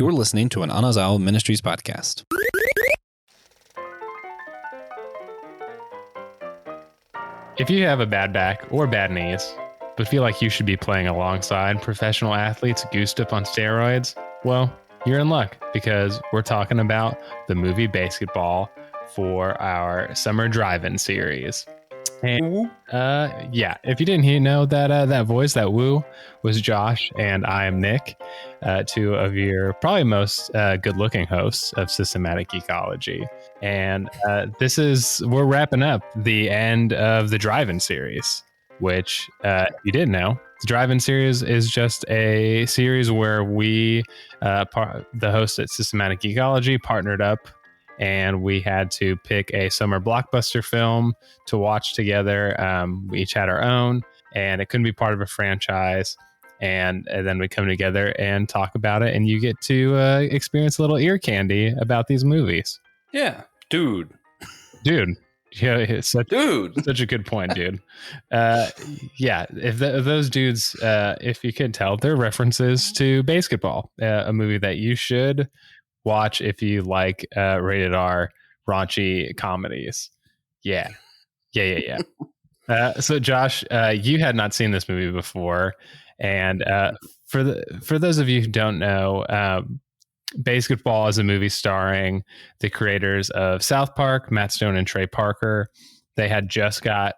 You're listening to an Anazao Ministries podcast. If you have a bad back or bad knees, but feel like you should be playing alongside professional athletes goosed up on steroids, well, you're in luck because we're talking about the movie Basketball for our summer drive-in series. And if you didn't know that voice, that woo, was Josh, and I am Nick, two of your probably most good-looking hosts of Systematic Ecology. And we're wrapping up the end of the drive-in series, which if you didn't know, the drive-in series is just a series where we, the hosts at Systematic Ecology, partnered up, and we had to pick a summer blockbuster film to watch together. We each had our own, and it couldn't be part of a franchise. And then we come together and talk about it, and you get to experience a little ear candy about these movies. Yeah, dude. Yeah, it's such a good point, dude. If those dudes, if you could tell, they're references to Basketball, a movie that you should watch if you like rated R raunchy comedies. Yeah. So Josh, you had not seen this movie before, and for those of you who don't know, Basketball is a movie starring the creators of South Park, Matt Stone and Trey Parker. They had just got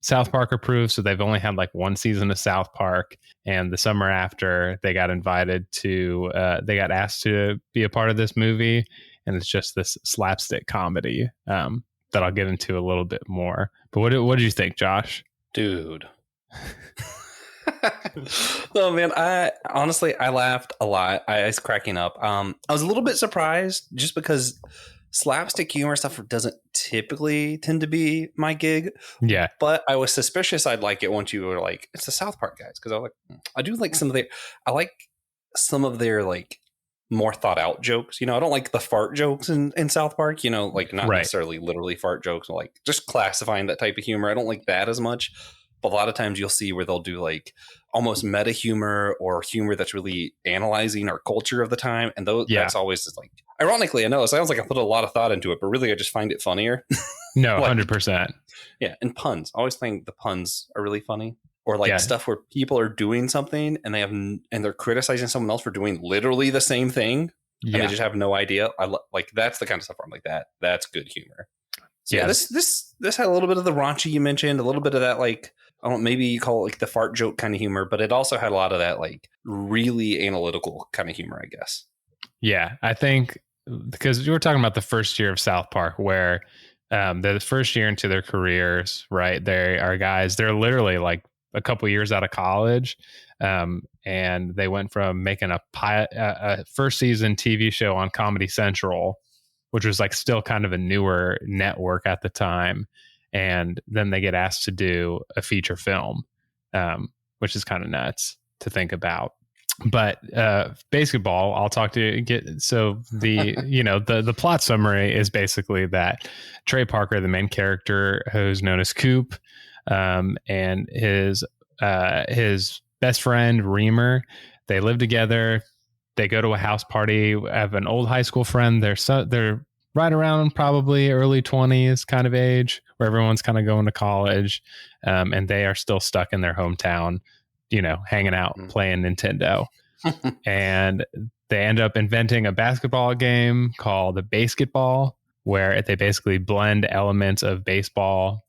South Park approved, so they've only had like one season of South Park. And the summer after, they got they got asked to be a part of this movie. And it's just this slapstick comedy that I'll get into a little bit more. But what did you think, Josh? Dude. Oh man, I laughed a lot. I was cracking up. I was a little bit surprised just because slapstick humor stuff doesn't typically tend to be my gig. Yeah. But I was suspicious I'd like it once you were like, it's the South Park guys. Because I do like some of their like more thought out jokes. You know, I don't like the fart jokes in South Park, you know, like not necessarily literally fart jokes, but like just classifying that type of humor. I don't like that as much. But a lot of times you'll see where they'll do like almost meta humor or humor that's really analyzing our culture of the time. And that's always just like, ironically, I know it sounds like I put a lot of thought into it, but really I just find it funnier. No, 100%. Yeah. And puns. I always think the puns are really funny. Or like stuff where people are doing something and they're criticizing someone else for doing literally the same thing. Yeah. And they just have no idea. That's the kind of stuff where I'm like, that's good humor. So yeah, this had a little bit of the raunchy you mentioned, a little bit of that like, I don't know, maybe you call it like the fart joke kind of humor, but it also had a lot of that like really analytical kind of humor, I guess. Yeah, I think because you were talking about the first year of South Park where they're the first year into their careers, right? They are guys, they're literally like a couple years out of college. And they went from making a first season TV show on Comedy Central, which was like still kind of a newer network at the time. And then they get asked to do a feature film, which is kind of nuts to think about. But Basketball, I'll talk to you. So the plot summary is basically that Trey Parker, the main character, who's known as Coop, and his best friend Reamer, they live together. They go to a house party. Have an old high school friend. They're right around probably early 20s kind of age where everyone's kind of going to college, and they are still stuck in their hometown, you know, hanging out, playing Nintendo. And they end up inventing a basketball game called the Basketball, where they basically blend elements of baseball,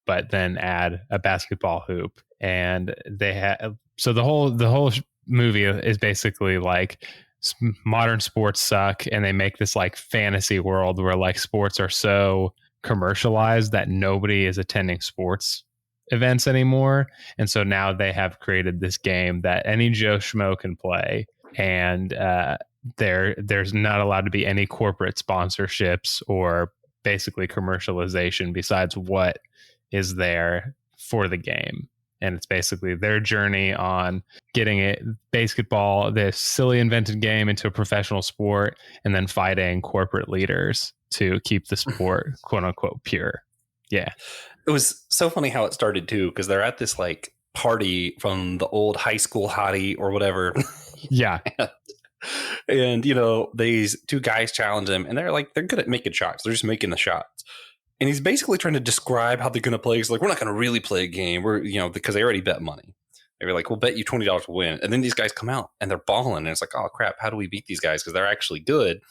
but then add a basketball hoop. And they have, so the whole movie is basically like modern sports suck, and they make this like fantasy world where like sports are so commercialized that nobody is attending sports events anymore. And so now they have created this game that any Joe Schmo can play, and there's not allowed to be any corporate sponsorships or basically commercialization besides what is there for the game. And it's basically their journey on getting basketball, this silly invented game, into a professional sport, and then fighting corporate leaders to keep the sport quote unquote pure. Yeah. It was so funny how it started too, because they're at this like party from the old high school hottie or whatever. Yeah. And these two guys challenge him, and they're good at making shots. They're just making the shots. And he's basically trying to describe how they're going to play. He's like, we're not going to really play a game. We're, because they already bet money. They were like, we'll bet you $20 to win. And then these guys come out and they're balling. And it's like, oh crap, how do we beat these guys? Because they're actually good.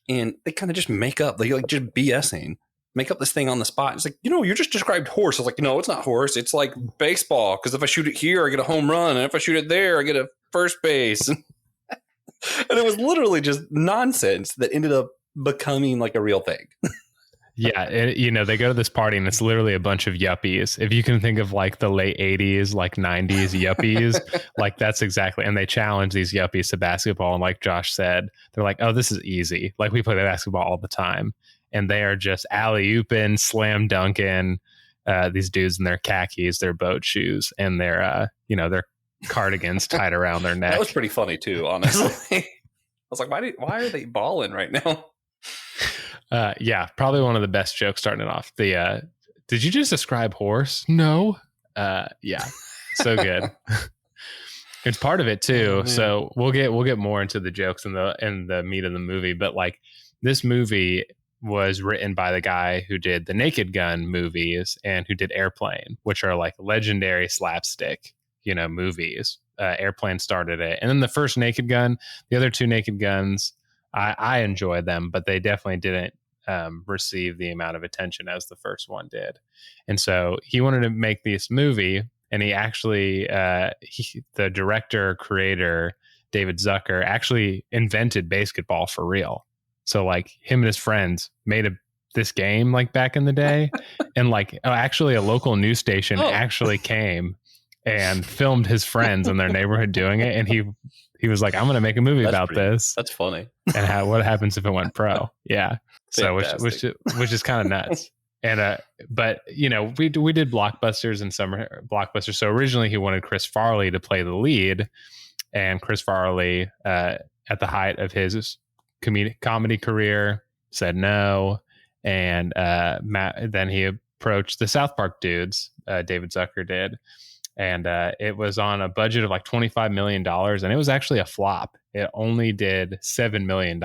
And they kind of just make up, they like just BSing, make up this thing on the spot. It's like, you just described horse. I was like, no, it's not horse. It's like baseball. Because if I shoot it here, I get a home run. And if I shoot it there, I get a first base. And it was literally just nonsense that ended up becoming like a real thing. Yeah, they go to this party and it's literally a bunch of yuppies. If you can think of like the late 80s, like 90s yuppies, like that's exactly. And they challenge these yuppies to basketball. And like Josh said, they're like, oh, this is easy. Like we play basketball all the time. And they are just alley-ooping, slam dunking these dudes in their khakis, their boat shoes, and their cardigans tied around their neck. That was pretty funny too, honestly. I was like, why are they balling right now? Yeah, probably one of the best jokes starting off. Did you just describe horse? No. Yeah, so good. It's part of it too. Oh, so we'll get more into the jokes and the meat of the movie. But like this movie was written by the guy who did the Naked Gun movies and who did Airplane, which are like legendary slapstick, movies. Airplane started it, and then the first Naked Gun, the other two Naked Guns, I enjoyed them, but they definitely didn't receive the amount of attention as the first one did. And so he wanted to make this movie, and he actually, the director, creator, David Zucker, actually invented basketball for real. So like him and his friends made this game like back in the day, and like actually a local news station actually came and filmed his friends in their neighborhood doing it. And he was like, I'm going to make a movie about this. That's funny. And what happens if it went pro? Yeah. So which is kind of nuts. And but we did blockbusters and summer blockbusters. So originally he wanted Chris Farley to play the lead, and Chris Farley at the height of his comedy career said no. And then he approached the South Park dudes. David Zucker did. And it was on a budget of like $25 million. And it was actually a flop. It only did $7 million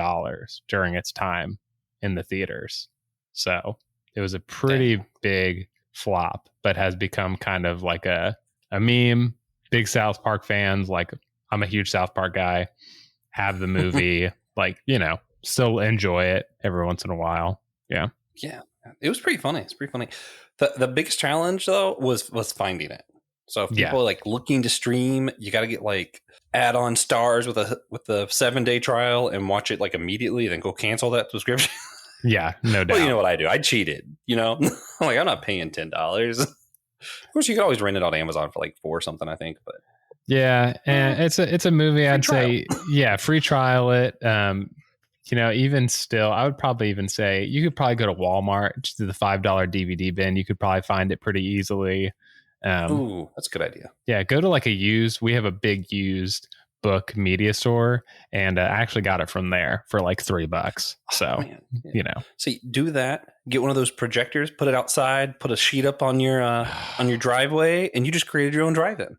during its time in the theaters. So it was a pretty big flop, but has become kind of like a meme. Big South Park fans, like I'm a huge South Park guy, have the movie, like, still enjoy it every once in a while. Yeah. Yeah. It was pretty funny. It's pretty funny. The biggest challenge though was finding it. So if people are like looking to stream, you got to get like add-on stars with a 7-day trial and watch it like immediately, then go cancel that subscription. Yeah, no doubt. Well, you know what I do? I cheated. I'm like, I'm not paying $10. Of course, you can always rent it on Amazon for like $4 something, I think. But yeah, and it's a movie. I'd say, free trial it. Even still, I would probably even say you could probably go to Walmart, just do the $5 DVD bin. You could probably find it pretty easily. Ooh, that's a good idea. Yeah, go to like we have a big used book media store, and I actually got it from there for like $3. So, So do that, get one of those projectors, put it outside, put a sheet up on your driveway, and you just created your own drive-in.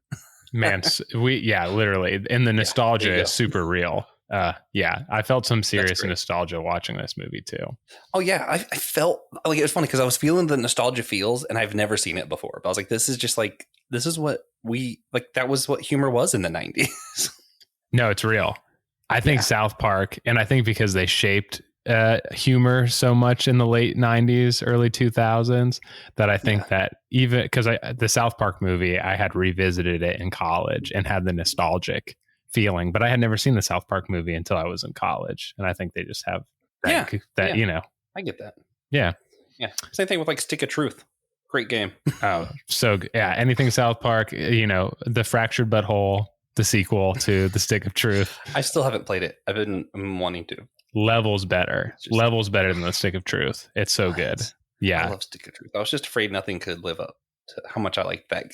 Man, literally. And the nostalgia is super real. I felt some serious nostalgia watching this movie too. Oh yeah, I felt like it was funny because I was feeling the nostalgia feels, and I've never seen it before. But I was like, this is what we like. That was what humor was in the 90s. No, it's real. I think South Park, and I think because they shaped humor so much in the late 90s, early 2000s, that I think that even because the South Park movie, I had revisited it in college and had the nostalgic feeling, but I had never seen the South Park movie until I was in college, and I think they just have that. I get that. Yeah. Same thing with like Stick of Truth. Great game. Oh, so anything South Park. The Fractured Butthole, the sequel to the Stick of Truth. I still haven't played it. I've been wanting to. Levels better than the Stick of Truth. It's so good. Yeah, I love Stick of Truth. I was just afraid nothing could live up to how much I like that.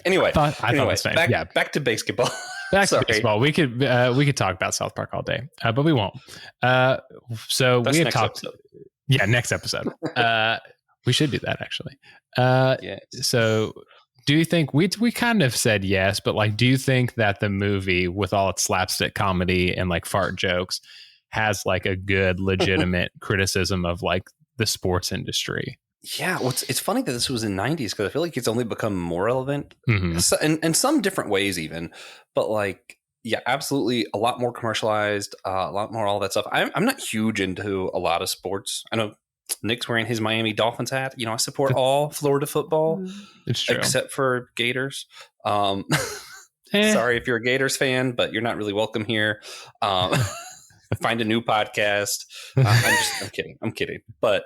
Anyway, I thought the same. Back to basketball. Back to baseball. We could talk about South Park all day, but we won't. So that's we had talked. Episode. Yeah, next episode. We should do that actually. So do you think we kind of said yes, but like, do you think that the movie with all its slapstick comedy and like fart jokes has like a good, legitimate criticism of like the sports industry? Yeah, it's funny that this was in '90s because I feel like it's only become more relevant, Mm-hmm. so, in some different ways, even. But like, yeah, absolutely, a lot more commercialized, a lot more all that stuff. I'm not huge into a lot of sports. I know Nick's wearing his Miami Dolphins hat. You know, I support all Florida football It's true. except for Gators. Um, Eh. sorry if you're a Gators fan, but you're not really welcome here. Find a new podcast. I'm kidding. I'm kidding. But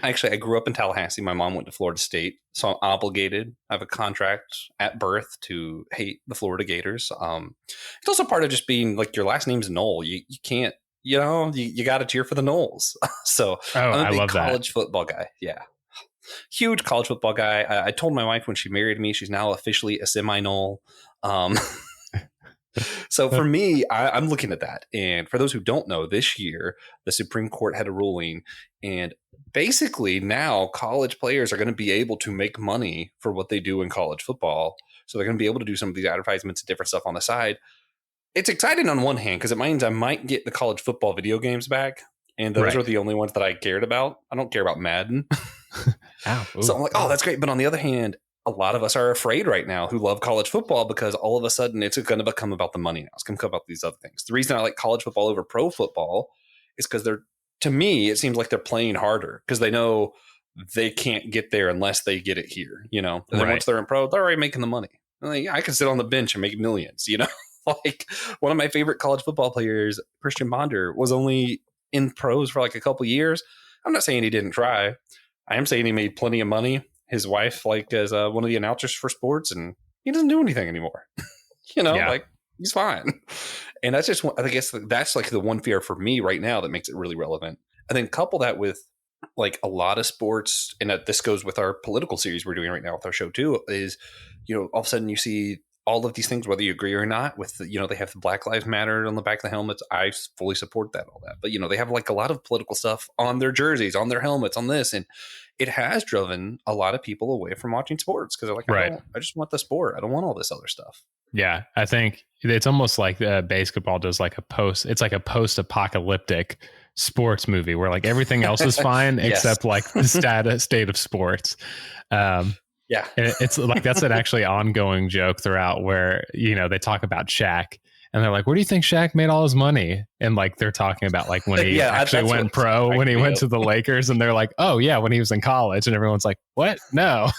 actually, I grew up in Tallahassee. My mom went to Florida State, so I'm obligated. I have a contract at birth to hate the Florida Gators. It's also part of just being like your last name's Knoll. You can't, you got to cheer for the Knowles. So I'm a I big love college football guy. Yeah. Huge college football guy. I told my wife when she married me, she's now officially a semi-Knoll. So for me, I'm looking at that. And for those who don't know, this year, the Supreme Court had a ruling. And basically now college players are going to be able to make money for what they do in college football. So they're going to be able to do some of these advertisements and different stuff on the side. It's exciting on one hand because it means I might get the college football video games back. And those Right. are the only ones that I cared about. I don't care about Madden. Ow, So I'm like, oh, that's great. But on the other hand, a lot of us are afraid right now who love college football because all of a sudden it's going to become about the money now. It's going to become about these other things. The reason I like college football over pro football is because to me, it seems like they're playing harder because they know they can't get there unless they get it here, And then once they're in pro, they're already making the money. Like, I can sit on the bench and make millions, Like one of my favorite college football players, Christian Bonder, was only in pros for like a couple years. I'm not saying he didn't try. I am saying he made plenty of money. His wife, is one of the announcers for sports, and he doesn't do anything anymore. Like he's fine. And that's just, I guess that's like the one fear for me right now that makes it really relevant. And then couple that with like a lot of sports, and this goes with our political series we're doing right now with our show too, is, all of a sudden you see all of these things, whether you agree or not with, they have the Black Lives Matter on the back of the helmets. I fully support that, all that. But, they have like a lot of political stuff on their jerseys, on their helmets, on this. And it has driven a lot of people away from watching sports because they're like, I just want the sport. I don't want all this other stuff. Yeah, I think it's almost like basketball does like it's like a post-apocalyptic sports movie where like everything else is fine except like the state of sports. Yeah. And it's like that's an actually ongoing joke throughout where, they talk about Shaq and they're like, where do you think Shaq made all his money? And like they're talking about like when he actually went pro, when he went to the Lakers, and they're like, oh yeah, when he was in college, and everyone's like, what? No.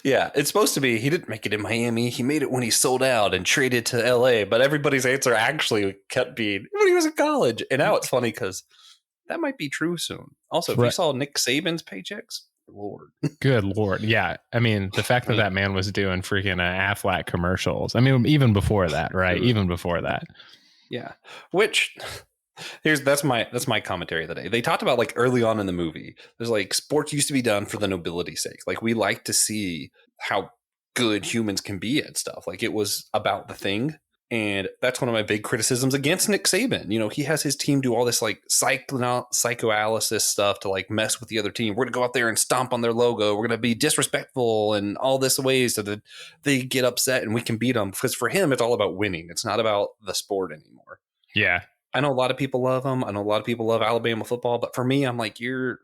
Yeah, it's supposed to be he didn't make it in Miami. He made it when he sold out and traded to LA. But everybody's answer actually kept being when he was in college. And now it's funny because that might be true soon. Also, if you saw Nick Saban's paychecks, Lord. Good Lord. Yeah. I mean, the fact that man was doing freaking Aflac commercials. I mean, even before that, right? Even before that. Yeah. Which that's my commentary of the day. They talked about like early on in the movie, there's like sports used to be done for the nobility's sake. Like we like to see how good humans can be at stuff. Like it was about the thing. And that's one of my big criticisms against Nick Saban. He has his team do all this like psychoanalysis stuff to like mess with the other team. We're going to go out there and stomp on their logo. We're going to be disrespectful and all this ways so that they get upset and we can beat them. Because for him, it's all about winning. It's not about the sport anymore. Yeah. I know a lot of people love him. I know a lot of people love Alabama football. But for me, I'm like, you're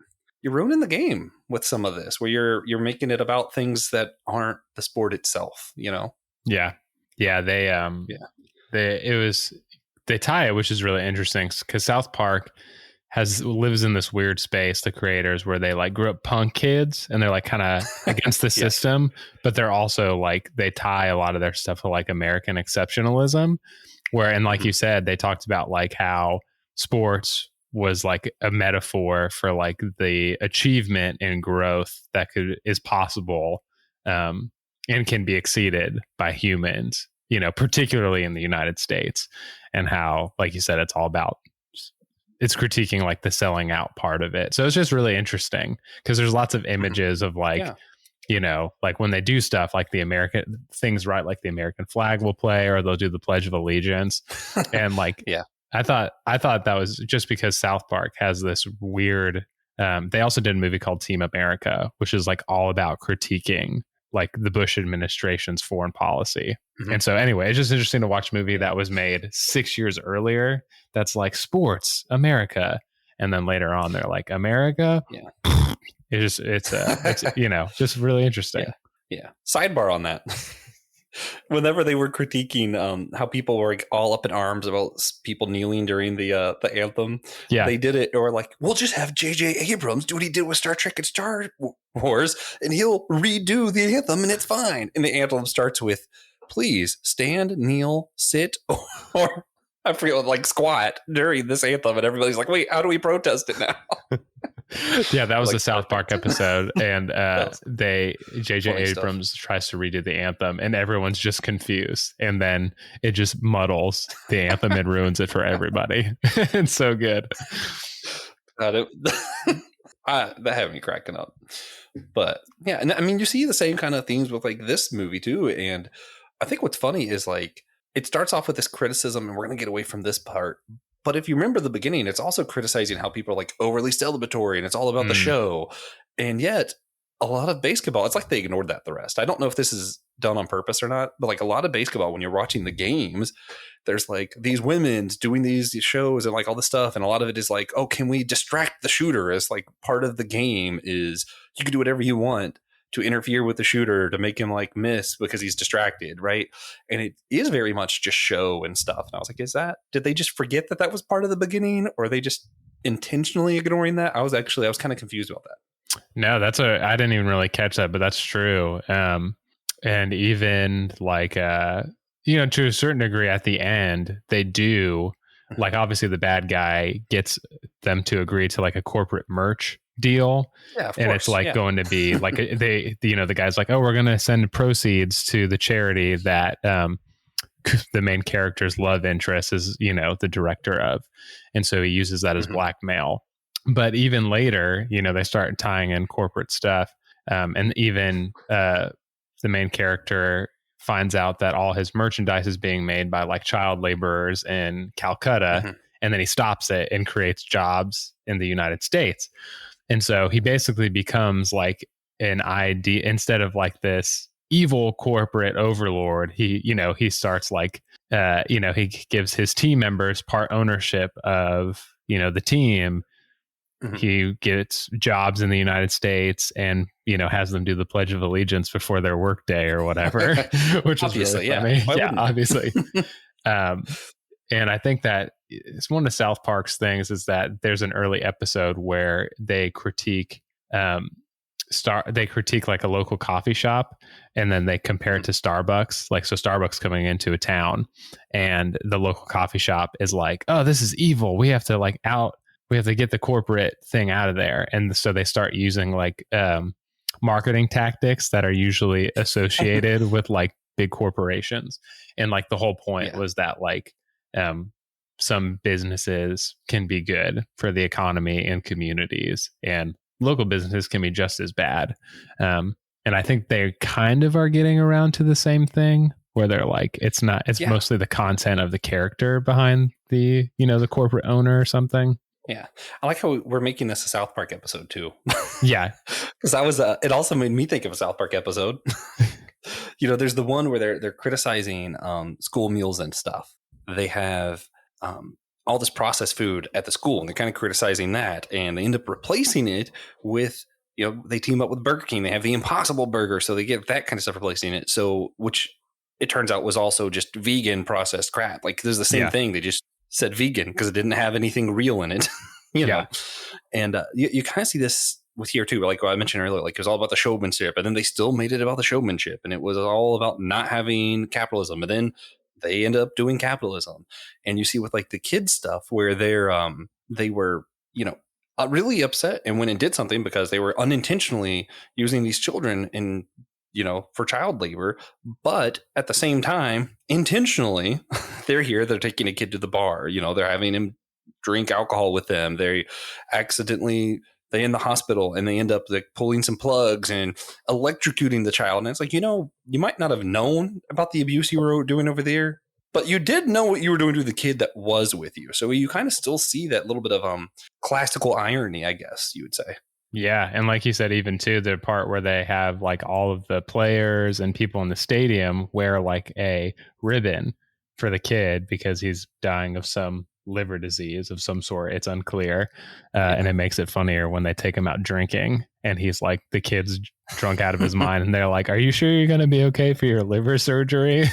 ruining the game with some of this where you're making it about things that aren't the sport itself, Yeah. Yeah. They tie it, which is really interesting because South Park lives in this weird space, the creators, where they like grew up punk kids and they're like kind of against the system, but they're also like, they tie a lot of their stuff to like American exceptionalism and like you said, they talked about like how sports was like a metaphor for like the achievement and growth that is possible, and can be exceeded by humans, particularly in the United States, and how, like you said, it's critiquing like the selling out part of it. So it's just really interesting because there's lots of images of like, like when they do stuff like the American things, right? Like the American flag will play, or they'll do the Pledge of Allegiance. And like, I thought that was just because South Park has this weird, they also did a movie called Team America, which is like all about critiquing like the Bush administration's foreign policy. Mhm. And so anyway, it's just interesting to watch a movie that was made 6 years earlier that's like sports America, and then later on they're like America. Yeah. It's just really interesting. Yeah. Sidebar on that. Whenever they were critiquing how people were like, all up in arms about people kneeling during the anthem, they did it, or like, we'll just have J.J. Abrams do what he did with Star Trek and Star Wars, and he'll redo the anthem, and it's fine. And the anthem starts with, "Please stand, kneel, sit, or I forget, like squat during this anthem," and everybody's like, "Wait, how do we protest it now?" Yeah, that was Like, a South Park episode, and J.J. Abrams tries to redo the anthem, and everyone's just confused, and then it just muddles the anthem and ruins it for everybody. It's so good. That had me cracking up. But yeah, and I mean, you see the same kind of themes with like this movie too. And I think what's funny is like it starts off with this criticism, and we're going to get away from this part. But if you remember the beginning, it's also criticizing how people are like overly celebratory, and it's all about the show. And yet a lot of basketball, it's like they ignored that the rest. I don't know if this is done on purpose or not, but like a lot of basketball, when you're watching the games, there's like these women doing these shows and like all this stuff. And a lot of it is like, oh, can we distract the shooter? As like part of the game is you can do whatever you want to interfere with the shooter to make him like miss because he's distracted, right? And it is very much just show and stuff. And I was like, did they just forget that was part of the beginning, or are they just intentionally ignoring that? I was kind of confused about that. No, I didn't even really catch that, but that's true. And even like, to a certain degree at the end, they do, like, obviously the bad guy gets them to agree to like a corporate merch deal. Yeah, of and course. It's like going to be like the guy's like, oh, we're going to send proceeds to the charity that the main character's love interest is, the director of. And so he uses that as blackmail. But even later, they start tying in corporate stuff. And even the main character finds out that all his merchandise is being made by like child laborers in Calcutta. And then he stops it and creates jobs in the United States. And so he basically becomes like an idea, instead of like this evil corporate overlord. He starts like, he gives his team members part ownership of, the team. He gets jobs in the United States and, has them do the Pledge of Allegiance before their workday or whatever, which is really funny. Yeah, obviously. And I think that it's one of South Park's things is that there's an early episode where they critique like a local coffee shop, and then they compare it to Starbucks. Like, so Starbucks coming into a town, and the local coffee shop is like, oh, this is evil. We have to get the corporate thing out of there. And so they start using like marketing tactics that are usually associated with like big corporations. And like the whole point was that like some businesses can be good for the economy and communities, and local businesses can be just as bad. And I think they kind of are getting around to the same thing, where they're like, it's mostly the content of the character behind the, the corporate owner or something. Yeah. I like how we're making this a South Park episode too. Yeah. Because it also made me think of a South Park episode. There's the one where they're criticizing school meals and stuff. They have all this processed food at the school, and they're kind of criticizing that, and they end up replacing it with, they team up with Burger King. They have the Impossible Burger, so they get that kind of stuff replacing it. So, which it turns out was also just vegan processed crap. Like, there's the same thing. They just said vegan because it didn't have anything real in it, know. And you kind of see this with here too. Like I mentioned earlier, like it was all about the showmanship, and then they still made it about the showmanship, and it was all about not having capitalism. And then they end up doing capitalism, and you see with like the kids stuff where they were really upset and went and did something because they were unintentionally using these children in for child labor, but at the same time intentionally they're taking a kid to the bar, they're having him drink alcohol with them, they in the hospital, and they end up like pulling some plugs and electrocuting the child. And it's like, you might not have known about the abuse you were doing over there, but you did know what you were doing to the kid that was with you. So you kind of still see that little bit of classical irony, I guess you would say. Yeah, and like you said, even too, the part where they have like all of the players and people in the stadium wear like a ribbon for the kid because he's dying of some liver disease of some sort. It's unclear, and Yeah. it makes it funnier when they take him out drinking, and he's like the kid's drunk out of his mind, and they're like, "Are you sure you're going to be okay for your liver surgery?"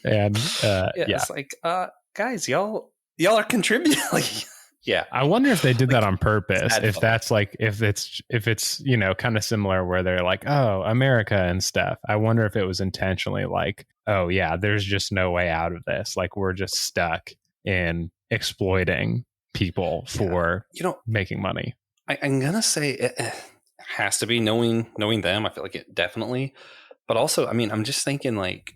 And Yeah, yeah, it's like, guys, y'all are contributing. Like, yeah, I wonder if they did that like on purpose. sad If funny. that's like if it's you know kind of similar where they're like, oh, America and stuff. I wonder if it was intentionally like, oh yeah, there's just no way out of this. Like we're just stuck in exploiting people Yeah, for you know, making money. I'm gonna say it has to be knowing them. I feel like it definitely, but also, I mean, I'm just thinking like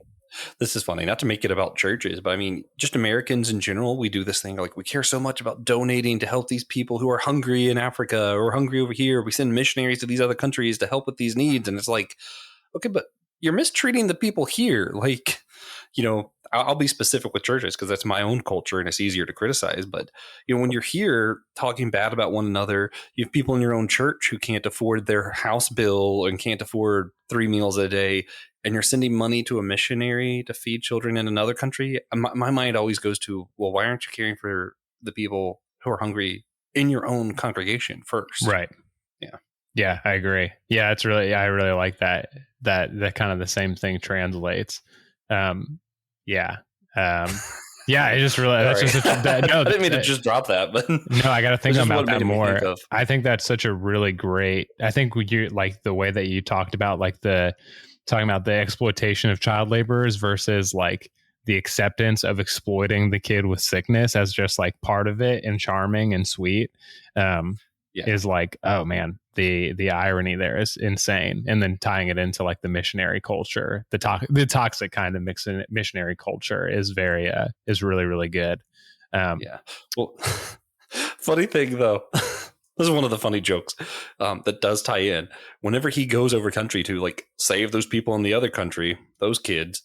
this is funny, not to make it about churches, but I mean, just Americans in general, we do this thing like we care so much about donating to help these people who are hungry in Africa or hungry over here. We send missionaries to these other countries to help with these needs. And it's like, okay, but you're mistreating the people here. Like, I'll be specific with churches because that's my own culture and it's easier to criticize. But, when you're here talking bad about one another, you have people in your own church who can't afford their house bill and can't afford 3 meals a day, and you're sending money to a missionary to feed children in another country. My mind always goes to, well, why aren't you caring for the people who are hungry in your own congregation first? Right. Yeah. Yeah, I agree. Yeah, it's really I really like that kind of the same thing translates. Yeah. Yeah, I just really that's Sorry. just such that no I didn't mean to just drop that, but no, I got to think it's just about what it that made me think more. of. I think that's such a really great. I think you like the way that you talked about like the talking about the exploitation of child laborers versus like the acceptance of exploiting the kid with sickness as just like part of it and charming and sweet. Yeah. Is like, oh man, the irony there is insane. And then tying it into like the missionary culture, the toxic kind of missionary culture is very is really really good. Yeah. Well, funny thing though, this is one of the funny jokes that does tie in. Whenever he goes over country to like save those people in the other country, those kids,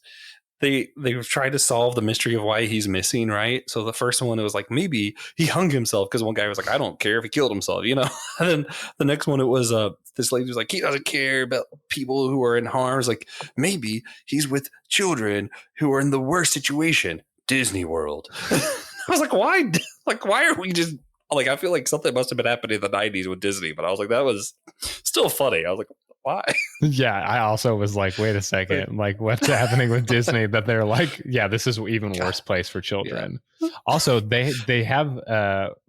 they've tried to solve the mystery of why he's missing, right? So the first one, it was like maybe he hung himself because one guy was like, I don't care if he killed himself, And then the next one, it was this lady was like, he doesn't care about people who are in harm. It's like maybe he's with children who are in the worst situation. Disney World. I was like, why? Like, why are we just like? I feel like something must have been happening in the '90s with Disney, but I was like, that was still funny. I was like, why? Yeah, I also was like, wait a second, like what's happening with Disney that they're like, yeah, this is even worse place for Yeah. children. Also, they have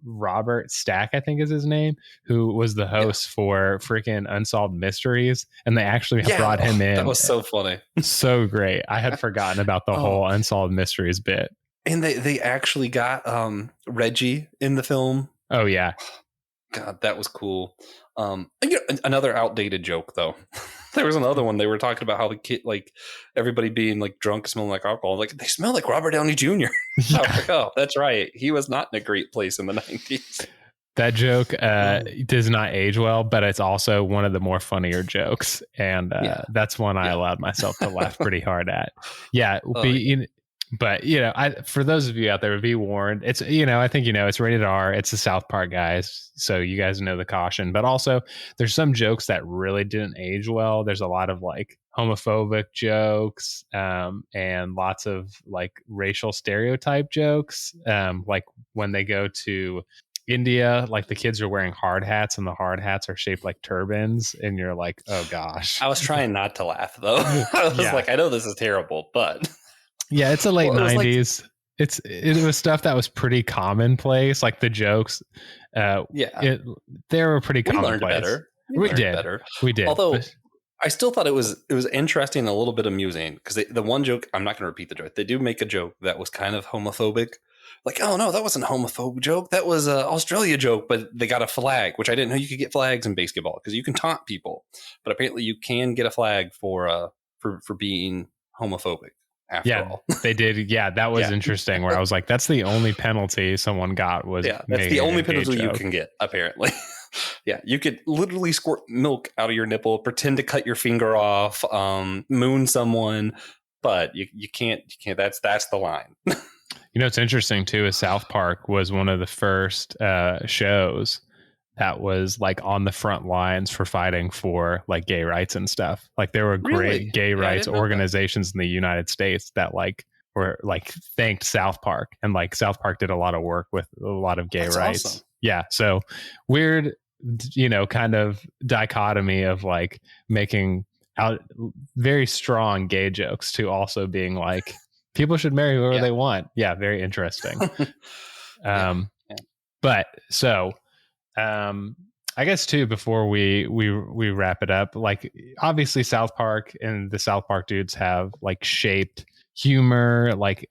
Robert Stack, I think is his name, who was the Yeah. host for freaking Unsolved Mysteries, and they actually Yeah. brought him in. That was so funny. So great. I had forgotten about the Oh, whole Unsolved Mysteries bit. and they actually got Reggie in the film. Oh yeah. God, that was cool. Another outdated joke though. There was another one. They were talking about how the kid, like everybody being like drunk, smelling like alcohol. Like they smell like Robert Downey Jr. I was like, oh, that's right. He was not in a great place in the '90s. That joke does not age well, but it's also one of the more funnier jokes, and Yeah. that's one I Yeah. allowed myself to laugh pretty hard at. Yeah, Yeah. but for those of you out there, be warned. It's I think it's rated R. It's the South Park guys, so you guys know the caution. But also, there's some jokes that really didn't age well. There's a lot of like homophobic jokes, and lots of like racial stereotype jokes, like when they go to India, like the kids are wearing hard hats and the hard hats are shaped like turbans, and you're like, oh gosh. I was trying not to laugh though. I was like, I know this is terrible, but Yeah, it's a late well, it was like, 90s. It was stuff that was pretty commonplace, like the jokes. yeah, They were pretty we learned commonplace. better. We did. We did. Although But I still thought it was interesting and a little bit amusing because the one joke, I'm not going to repeat the joke. They do make a joke that was kind of homophobic. Like, oh no, that wasn't a homophobic joke. That was a Australia joke, but they got a flag, which I didn't know you could get flags in basketball because you can taunt people, but apparently you can get a flag for being homophobic. After all, they did. Yeah, that was yeah, interesting. Where I was like, that's the only penalty someone got was yeah, that's making the a only gay penalty you joke. can get. Apparently, yeah, you could literally squirt milk out of your nipple, pretend to cut your finger off, moon someone, but you can't. That's the line. What's interesting too is South Park was one of the first shows that was like on the front lines for fighting for like gay rights and stuff. Like there were Really? great gay Yeah, I rights didn't know that. organizations in the United States that like were like thanked South Park, and like South Park did a lot of work with a lot of gay That's rights. awesome. Yeah. So weird, kind of dichotomy of like making out very strong gay jokes to also being like people should marry whoever they want. Yeah. Very interesting. Yeah. But so I guess too, before we wrap it up, like obviously South Park and the South Park dudes have like shaped humor, like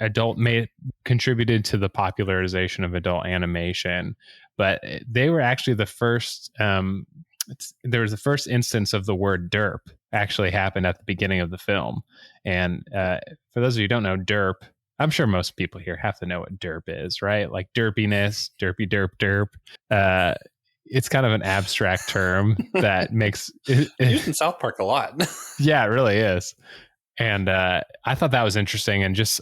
contributed to the popularization of adult animation, but they were actually the first. There was the first instance of the word derp actually happened at the beginning of the film, and for those of you who don't know, derp. I'm sure most people here have to know what derp is, right? Like derpiness, derpy derp derp. It's kind of an abstract term that makes used in South Park a lot. Yeah, it really is. And I thought that was interesting, and just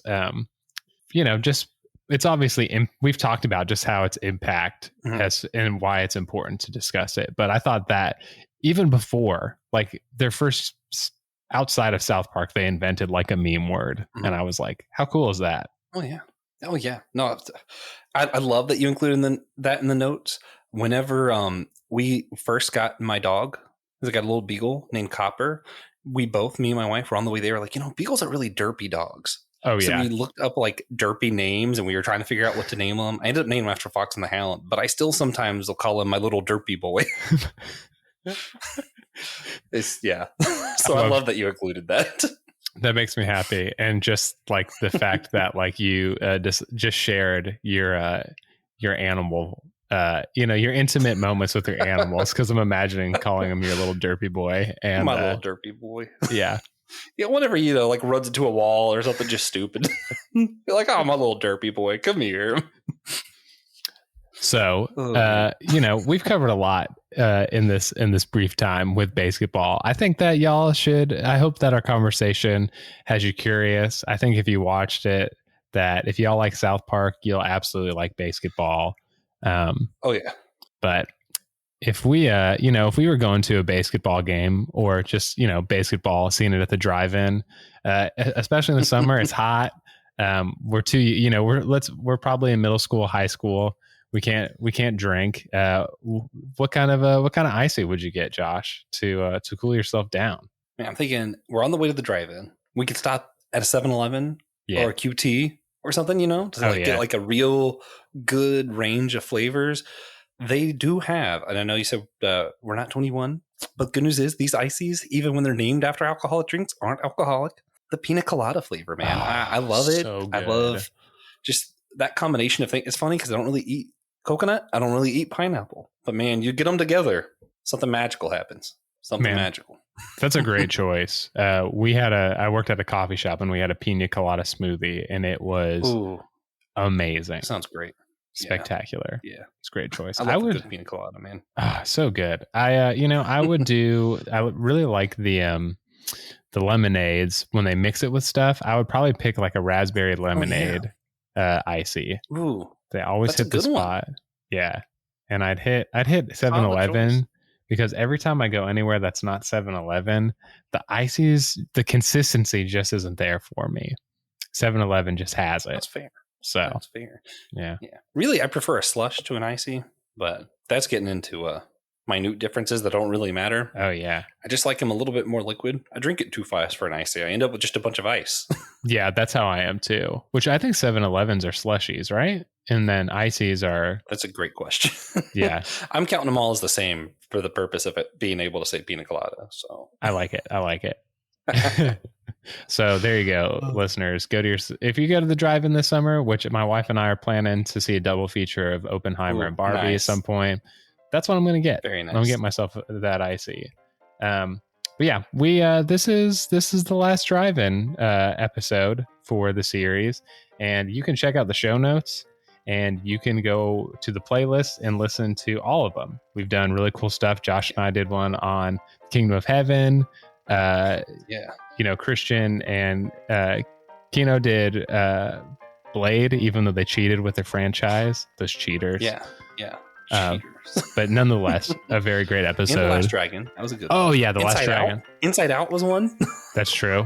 just it's obviously we've talked about just how its impact has and why it's important to discuss it. But I thought that even before, like their first outside of South Park, they invented like a meme word, and I was like, how cool is that? Oh yeah. No, I love that you included that in the notes. Whenever we first got my dog, I got a little beagle named Copper. We both, me and my wife, were on the way there. Like, beagles are really derpy dogs. Oh yeah. So we looked up like derpy names, and we were trying to figure out what to name them. I ended up naming him after Fox and the Hound, but I still sometimes will call him my little derpy boy. So I love that you included that. That makes me happy, and just like the fact that like you just shared your animal, your intimate moments with your animals, because I'm imagining calling them your little derpy boy and my little derpy boy. Yeah. Yeah, whenever like runs into a wall or something just stupid, you're like, "Oh, my little derpy boy, come here." So, we've covered a lot in this brief time with basketball. I think that y'all should. I hope that our conversation has you curious. I think if you watched it, that if y'all like South Park, you'll absolutely like basketball. Oh yeah, but if we if we were going to a basketball game or just basketball, seeing it at the drive-in, especially in the summer, it's hot. We're probably in middle school, high school. We can't drink. What kind of icy would you get, Josh, to cool yourself down? Man, I'm thinking we're on the way to the drive-in. We could stop at a 7-Eleven or a QT or something, to get like a real good range of flavors. They do have, and I know you said we're not 21, but good news is these ices, even when they're named after alcoholic drinks, aren't alcoholic. The pina colada flavor, man. I love it. So I love just that combination of things. It's funny because I don't really eat coconut. I don't really eat pineapple. But man, you get them together, something magical happens. Something magical. That's a great choice. I worked at a coffee shop and we had a pina colada smoothie, and it was amazing. Sounds great. Spectacular. Yeah. It's a great choice. I would good pina colada, man. So good. I would really like the lemonades when they mix it with stuff. I would probably pick like a raspberry lemonade icy. Ooh. They always hit the spot. One. Yeah. And I'd hit 7-Eleven because every time I go anywhere that's not 7-Eleven, the ices, the consistency just isn't there for me. 7-Eleven just has it. That's fair. So that's fair. Yeah. Really, I prefer a slush to an icy, but that's getting into minute differences that don't really matter. Oh yeah. I just like them a little bit more liquid. I drink it too fast for an icy. I end up with just a bunch of ice. Yeah, that's how I am too. Which I think 7-Elevens are slushies, right? And then ices are. That's a great question. Yeah. I'm counting them all as the same for the purpose of it being able to say pina colada. So I like it. So there you go, listeners. If you go to the drive-in this summer, which my wife and I are planning to see a double feature of Oppenheimer and Barbie at some point, that's what I'm going to get. Very nice. I'm going to get myself that icy. But yeah, this is the last drive-in episode for the series, and you can check out the show notes, and you can go to the playlist and listen to all of them. We've done really cool stuff. Josh and I did one on Kingdom of Heaven. Christian and Kino did Blade, even though they cheated with their franchise. Those cheaters. Yeah. But nonetheless, a very great episode. And The Last Dragon. That was a good Oh, one. yeah, The Last Dragon. Out. Inside Out was one. That's true.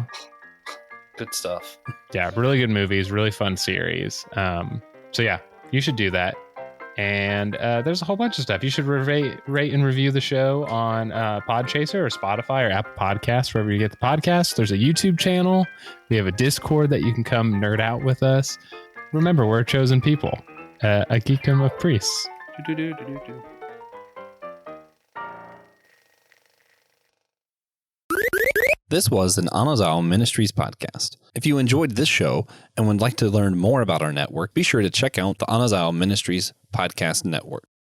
Good stuff. Yeah, really good movies, really fun series. So yeah, you should do that. And there's a whole bunch of stuff. You should rate and review the show on Podchaser or Spotify or Apple Podcasts, wherever you get the podcasts. There's a YouTube channel. We have a Discord that you can come nerd out with us. Remember, we're a chosen people, a geekdom of priests. This was an Anazao Ministries podcast. If you enjoyed this show and would like to learn more about our network, be sure to check out the Anazao Ministries podcast network.